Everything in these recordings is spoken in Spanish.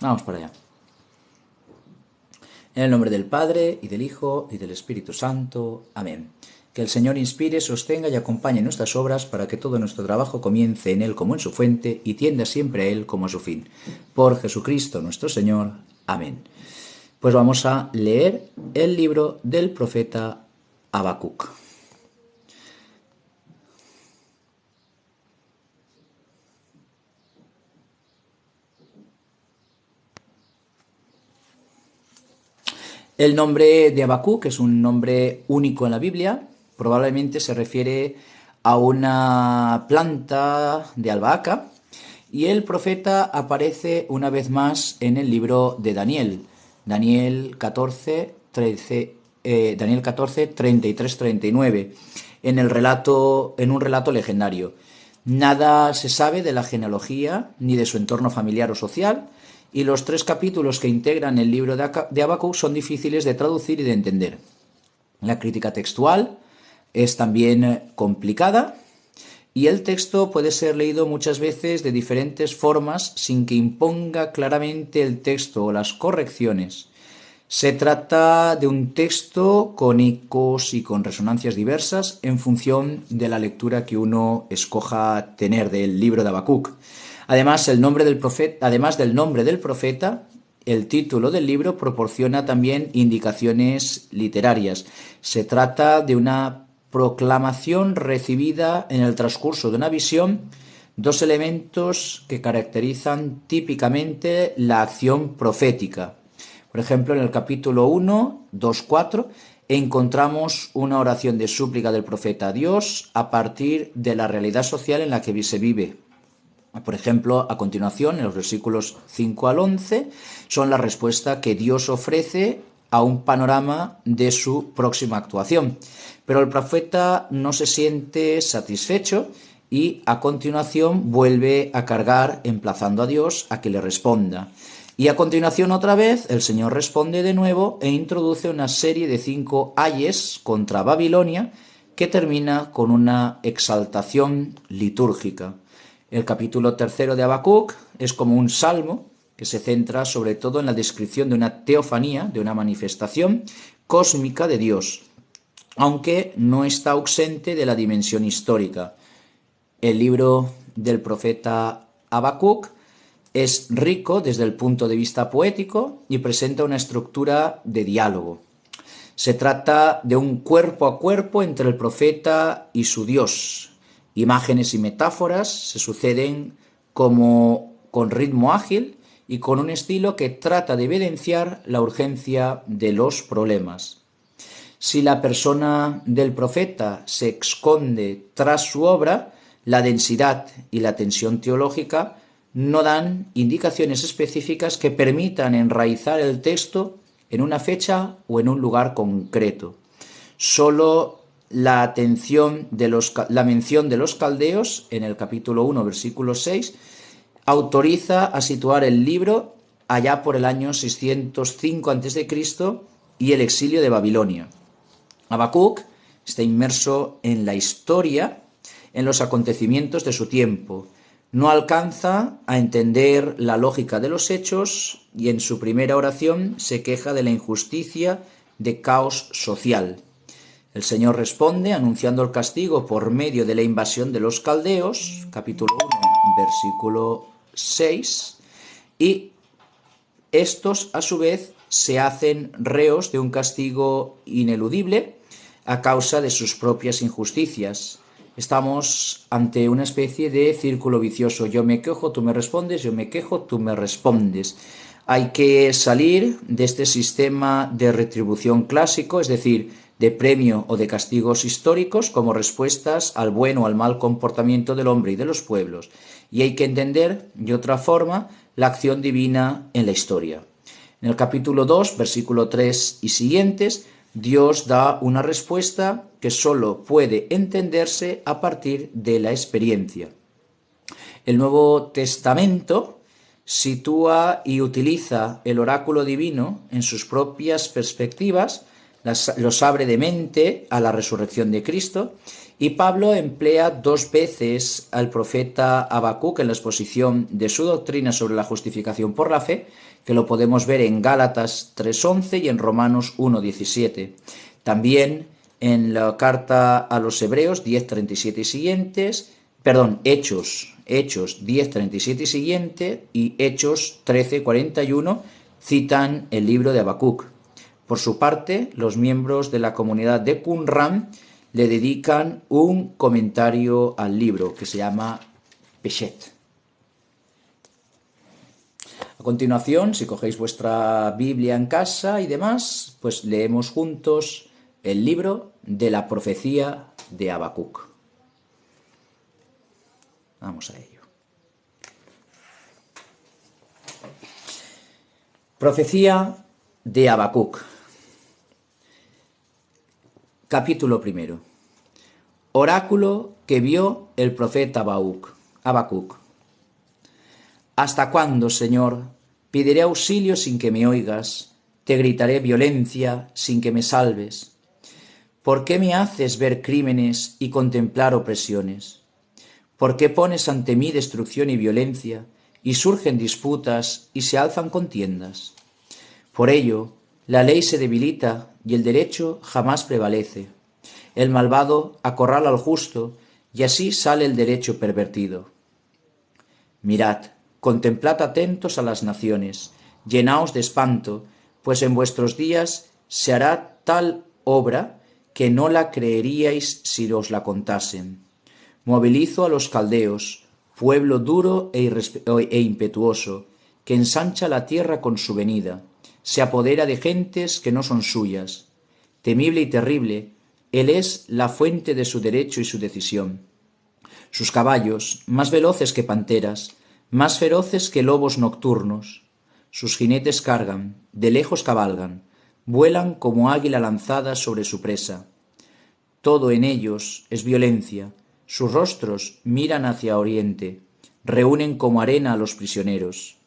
Vamos para allá. En el nombre del Padre, y del Hijo, y del Espíritu Santo. Amén. Que el Señor inspire, sostenga y acompañe nuestras obras para que todo nuestro trabajo comience en Él como en su fuente y tienda siempre a Él como a su fin. Por Jesucristo nuestro Señor. Amén. Pues vamos a leer el libro del profeta Habacuc. El nombre de Habacuc es un nombre único en la Biblia. Probablemente se refiere a una planta de albahaca. Y el profeta aparece una vez más en el libro de Daniel. Daniel 14, 13, Daniel 14, 33, 39. En un relato legendario. Nada se sabe de la genealogía ni de su entorno familiar o social, y los 3 capítulos que integran el libro de Habacuc son difíciles de traducir y de entender. La crítica textual es también complicada, y el texto puede ser leído muchas veces de diferentes formas sin que imponga claramente el texto o las correcciones. Se trata de un texto con ecos y con resonancias diversas en función de la lectura que uno escoja tener del libro de Habacuc. Además, además del nombre del profeta, el título del libro proporciona también indicaciones literarias. Se trata de una proclamación recibida en el transcurso de una visión, 2 elementos que caracterizan típicamente la acción profética. Por ejemplo, en el capítulo 1, 2, 4, encontramos una oración de súplica del profeta a Dios a partir de la realidad social en la que se vive. Por ejemplo, a continuación, en los versículos 5 al 11, son la respuesta que Dios ofrece a un panorama de su próxima actuación. Pero el profeta no se siente satisfecho y a continuación vuelve a cargar emplazando a Dios a que le responda. Y a continuación otra vez el Señor responde de nuevo e introduce una serie de 5 ayes contra Babilonia que termina con una exaltación litúrgica. El capítulo 3 de Habacuc es como un salmo que se centra sobre todo en la descripción de una teofanía, de una manifestación cósmica de Dios, aunque no está ausente de la dimensión histórica. El libro del profeta Habacuc es rico desde el punto de vista poético y presenta una estructura de diálogo. Se trata de un cuerpo a cuerpo entre el profeta y su Dios. Imágenes y metáforas se suceden como con ritmo ágil y con un estilo que trata de evidenciar la urgencia de los problemas. Si la persona del profeta se esconde tras su obra, la densidad y la tensión teológica no dan indicaciones específicas que permitan enraizar el texto en una fecha o en un lugar concreto. Solo la mención de los caldeos en el capítulo 1, versículo 6, autoriza a situar el libro allá por el año 605 a.C. y el exilio de Babilonia. Habacuc está inmerso en la historia, en los acontecimientos de su tiempo. No alcanza a entender la lógica de los hechos y en su primera oración se queja de la injusticia de caos social. El Señor responde anunciando el castigo por medio de la invasión de los caldeos, capítulo 1, versículo 6, y estos a su vez se hacen reos de un castigo ineludible a causa de sus propias injusticias. Estamos ante una especie de círculo vicioso. Yo me quejo, tú me respondes, yo me quejo, tú me respondes. Hay que salir de este sistema de retribución clásico, es decir, de premio o de castigos históricos como respuestas al buen o al mal comportamiento del hombre y de los pueblos. Y hay que entender, de otra forma, la acción divina en la historia. En el capítulo 2, versículo 3 y siguientes, Dios da una respuesta que solo puede entenderse a partir de la experiencia. El Nuevo Testamento sitúa y utiliza el oráculo divino en sus propias perspectivas, los abre de mente a la resurrección de Cristo, y Pablo emplea 2 veces al profeta Habacuc en la exposición de su doctrina sobre la justificación por la fe, que lo podemos ver en Gálatas 3:11 y en Romanos 1:17. También en la carta a los Hebreos 10:37 y siguientes, Hechos 10:37 y siguiente, y Hechos 13:41 citan el libro de Habacuc. Por su parte, los miembros de la comunidad de Qumran le dedican un comentario al libro que se llama Peshet. A continuación, si cogéis vuestra Biblia en casa y demás, pues leemos juntos el libro de la profecía de Habacuc. Vamos a ello. Profecía de Habacuc. Capítulo 1. Oráculo que vio el profeta Habacuc. ¿Hasta cuándo, Señor? Pediré auxilio sin que me oigas, te gritaré violencia sin que me salves. ¿Por qué me haces ver crímenes y contemplar opresiones? ¿Por qué pones ante mí destrucción y violencia, y surgen disputas y se alzan contiendas? Por ello, la ley se debilita y el derecho jamás prevalece. El malvado acorrala al justo, y así sale el derecho pervertido. Mirad, contemplad atentos a las naciones, llenaos de espanto, pues en vuestros días se hará tal obra que no la creeríais si os la contasen. Movilizo a los caldeos, pueblo duro e impetuoso, que ensancha la tierra con su venida, se apodera de gentes que no son suyas. Temible y terrible, él es la fuente de su derecho y su decisión. Sus caballos, más veloces que panteras, más feroces que lobos nocturnos. Sus jinetes cargan, de lejos cabalgan, vuelan como águila lanzada sobre su presa. Todo en ellos es violencia, sus rostros miran hacia oriente, reúnen como arena a los prisioneros.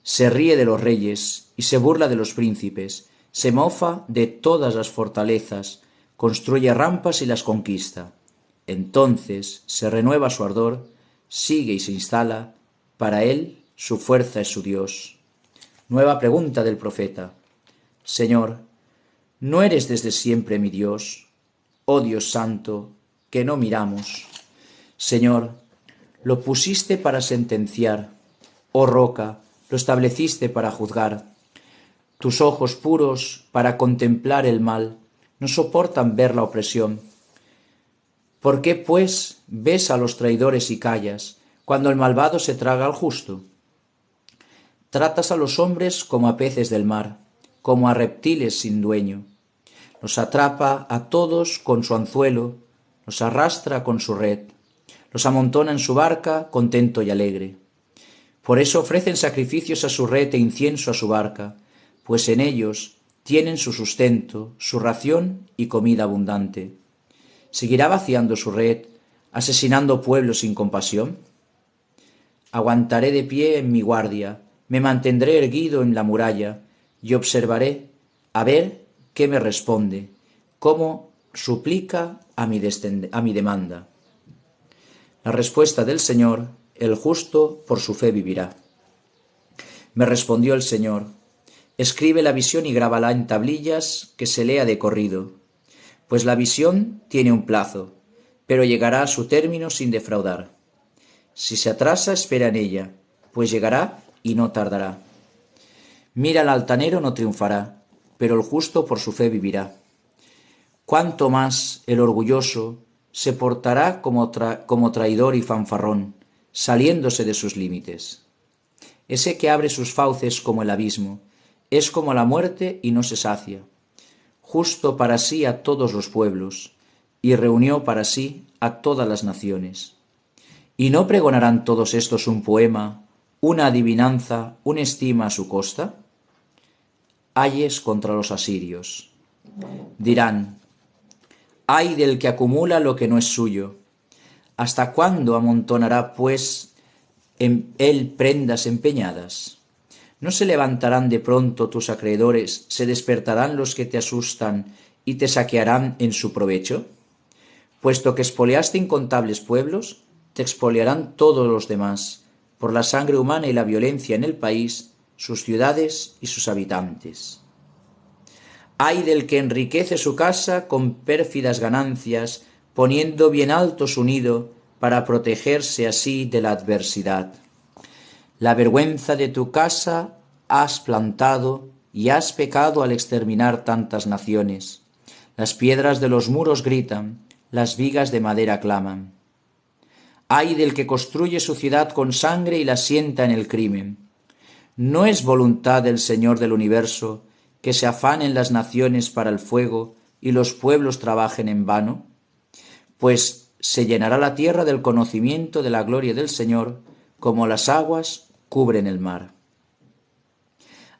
Se ríe de los reyes y se burla de los príncipes, se mofa de todas las fortalezas, construye rampas y las conquista. Entonces se renueva su ardor, sigue y se instala, para él su fuerza es su Dios. Nueva pregunta del profeta. Señor, ¿no eres desde siempre mi Dios? Oh Dios santo, que no miramos. Señor, lo pusiste para sentenciar, oh roca, lo estableciste para juzgar. Tus ojos puros para contemplar el mal no soportan ver la opresión. ¿Por qué, pues, ves a los traidores y callas cuando el malvado se traga al justo? Tratas a los hombres como a peces del mar, como a reptiles sin dueño. Los atrapa a todos con su anzuelo, los arrastra con su red, los amontona en su barca contento y alegre. Por eso ofrecen sacrificios a su red e incienso a su barca, pues en ellos tienen su sustento, su ración y comida abundante. ¿Seguirá vaciando su red, asesinando pueblos sin compasión? Aguantaré de pie en mi guardia, me mantendré erguido en la muralla y observaré a ver qué me responde, cómo suplica a mi demanda. La respuesta del Señor: el justo por su fe vivirá. Me respondió el Señor: escribe la visión y grábala en tablillas, que se lea de corrido. Pues la visión tiene un plazo, pero llegará a su término sin defraudar. Si se atrasa, espera en ella, pues llegará y no tardará. Mira, al altanero no triunfará, pero el justo por su fe vivirá. Cuanto más el orgulloso se portará como traidor y fanfarrón, saliéndose de sus límites. Ese que abre sus fauces como el abismo, es como la muerte y no se sacia. Justo para sí a todos los pueblos, y reunió para sí a todas las naciones. ¿Y no pregonarán todos estos un poema, una adivinanza, una estima a su costa? Ayes contra los asirios. Dirán: ay del que acumula lo que no es suyo. ¿Hasta cuándo amontonará, pues, en él prendas empeñadas? ¿No se levantarán de pronto tus acreedores, se despertarán los que te asustan, y te saquearán en su provecho? Puesto que expoliaste incontables pueblos, te expoliarán todos los demás, por la sangre humana y la violencia en el país, sus ciudades y sus habitantes. Ay del que enriquece su casa con pérfidas ganancias, poniendo bien alto su nido para protegerse así de la adversidad. La vergüenza de tu casa has plantado y has pecado al exterminar tantas naciones. Las piedras de los muros gritan, las vigas de madera claman. Ay del que construye su ciudad con sangre y la sienta en el crimen. ¿No es voluntad del Señor del universo que se afanen las naciones para el fuego y los pueblos trabajen en vano? Pues se llenará la tierra del conocimiento de la gloria del Señor, como las aguas cubren el mar.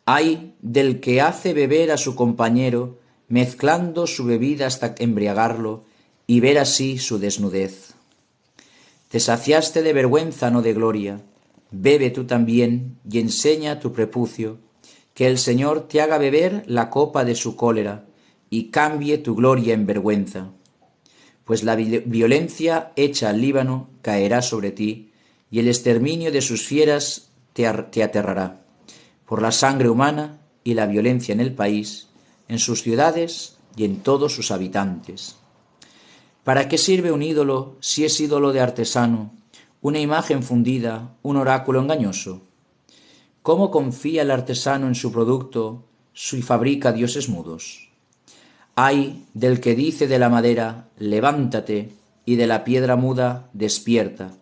Ay del que hace beber a su compañero, mezclando su bebida hasta embriagarlo y ver así su desnudez. Te saciaste de vergüenza, no de gloria. Bebe tú también y enseña tu prepucio, que el Señor te haga beber la copa de su cólera y cambie tu gloria en vergüenza. Pues la violencia hecha al Líbano caerá sobre ti, y el exterminio de sus fieras te aterrará, por la sangre humana y la violencia en el país, en sus ciudades y en todos sus habitantes. ¿Para qué sirve un ídolo si es ídolo de artesano, una imagen fundida, un oráculo engañoso? ¿Cómo confía el artesano en su producto si fabrica dioses mudos? Ay del que dice de la madera, levántate, y de la piedra muda, despierta.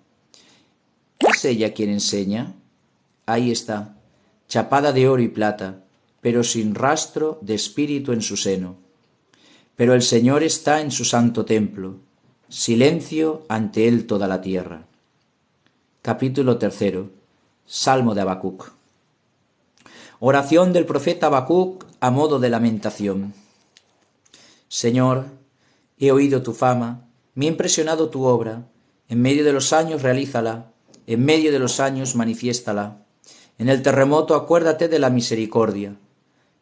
¿Es ella quien enseña? Ahí está, chapada de oro y plata, pero sin rastro de espíritu en su seno. Pero el Señor está en su santo templo, silencio ante él toda la tierra. Capítulo 3. Salmo de Habacuc. Oración del profeta Habacuc a modo de lamentación. Señor, he oído tu fama, me ha impresionado tu obra. En medio de los años realízala, en medio de los años manifiéstala. En el terremoto acuérdate de la misericordia.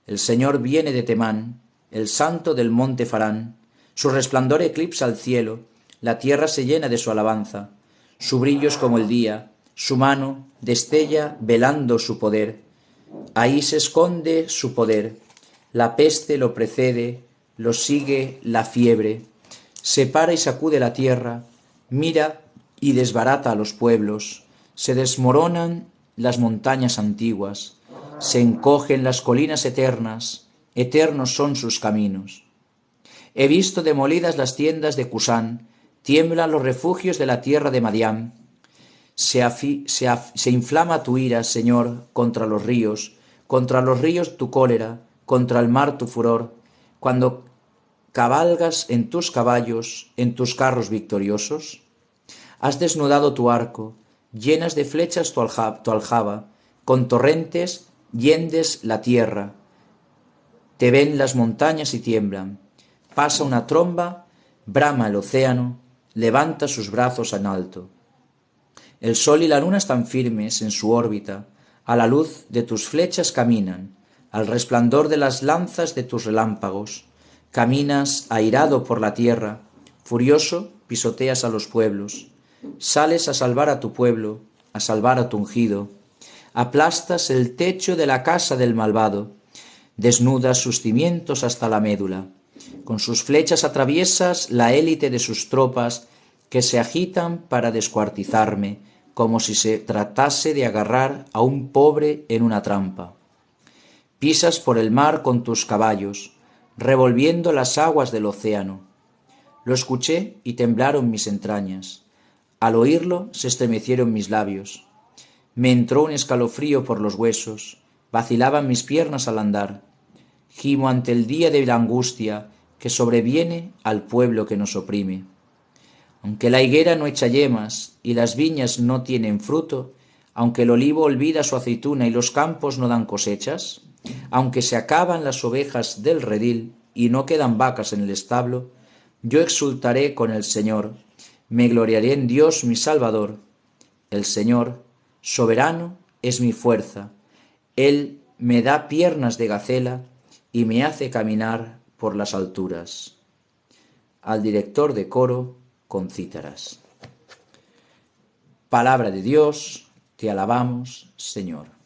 El Señor viene de Temán, el santo del monte Farán. Su resplandor eclipsa el cielo, la tierra se llena de su alabanza. Su brillo es como el día, su mano destella velando su poder. Ahí se esconde su poder, la peste lo precede, lo sigue la fiebre. Separa y sacude la tierra, mira y desbarata a los pueblos. Se desmoronan las montañas antiguas, se encogen las colinas eternas, eternos son sus caminos. He visto demolidas las tiendas de Cusán, tiemblan los refugios de la tierra de Madián. Se inflama tu ira, Señor, contra los ríos tu cólera, contra el mar tu furor, cuando cabalgas en tus caballos, en tus carros victoriosos. Has desnudado tu arco, llenas de flechas tu aljaba, con torrentes hiendes la tierra. Te ven las montañas y tiemblan. Pasa una tromba, brama el océano, levanta sus brazos en alto. El sol y la luna están firmes en su órbita, a la luz de tus flechas caminan, al resplandor de las lanzas de tus relámpagos. Caminas airado por la tierra, furioso pisoteas a los pueblos. Sales a salvar a tu pueblo, a salvar a tu ungido. Aplastas el techo de la casa del malvado, desnudas sus cimientos hasta la médula. Con sus flechas atraviesas la élite de sus tropas que se agitan para descuartizarme, como si se tratase de agarrar a un pobre en una trampa. Pisas por el mar con tus caballos, revolviendo las aguas del océano. Lo escuché y temblaron mis entrañas. Al oírlo se estremecieron mis labios. Me entró un escalofrío por los huesos, vacilaban mis piernas al andar. Gimo ante el día de la angustia que sobreviene al pueblo que nos oprime. Aunque la higuera no echa yemas y las viñas no tienen fruto, aunque el olivo olvida su aceituna y los campos no dan cosechas, aunque se acaban las ovejas del redil y no quedan vacas en el establo, yo exultaré con el Señor, me gloriaré en Dios mi Salvador. El Señor, soberano, es mi fuerza. Él me da piernas de gacela y me hace caminar por las alturas, al director de coro con cítaras. Palabra de Dios, te alabamos, Señor.